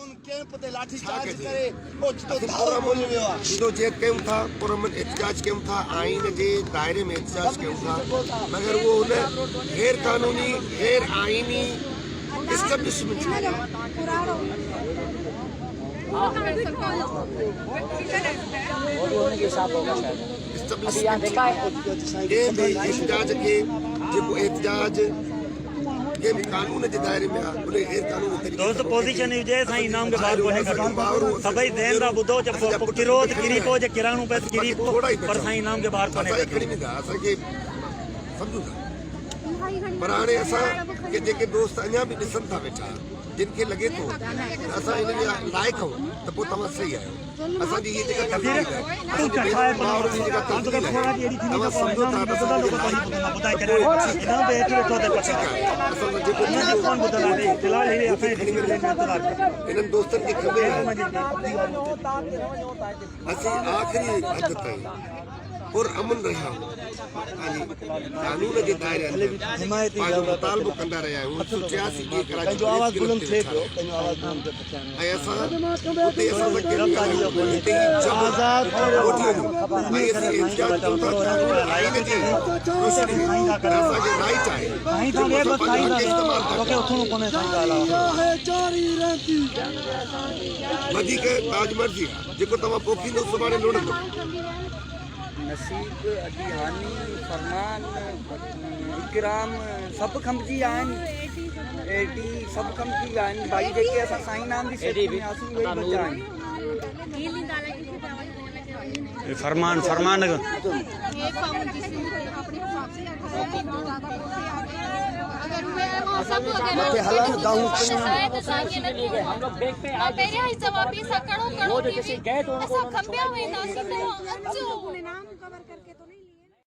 कानून कैंप ते लाठी चार्ज करे ओ तो धावा बोल वियो आ जो चेक कयूं था पुरमन एहतजाज कयूं था आइन जे दायरे में एहतजाज कयूं था मगर वो उन गैर कानूनी गैर आइनी एस्टेब्लिशमेंट एहतजाज के जो एहतजाज के कानून जे दायरे में उन गैर कानूनी तरीके दोस्त पोजीशन जे साईं इनाम के बाहर कोने कर सभई देन दा बुधो जब किरोध किरीपो जे किराणू पे किरीपो पर साईं इनाम के बाहर कोने कर खड़ी नहीं असा के समझो पर हाणे असा के जेके दोस्त अञा भी दिसन था वेठा जिनके लगे तो असा इन लायक हो तो पो तमा सही आयो असा जी ये जगह तकलीफ है तू कठाए मार जी जगह तकलीफ है तमा समझो था तो बुधाई करे इनाम पे एटो तो दे पछा असल में जेको कौन बुधला दे फिलहाल हे असा इंतजार इन दोस्तन की खबर असी आखिरी हद तक और अमन रहा कानून के दायरे अंदर हिमायती मुतालबो कंदा रहा है 1986 की कराची जो आवाज बुलंद थे आवाज बुलंद ऐसा उते ऐसा के आजाद ऐसे एहतजाज आइन जी रोशनी ऐसा के राइट है साईं तो एक बस साईं ओके उठो कोने साईं गाला है चोरी रहती वधी के ताज मर्जी जेको तमा पोखी नो सुबाने लोडो नसीब अदिहानी फरमान इकराम सब खमजी आन एटी सब खमजी आन भाई जेके असा साईं नाम दी सेठी में आसी वही बचान फरमान फरमान ये काम जिसने अपने हिसाब से अगर हुए वो सब मते हलन गाऊं हम लोग बैग पे आ गए हिस्सा वापस करो वो जो जैसे गए तो उनको खंबे हुए ना नाम कवर करके तो नहीं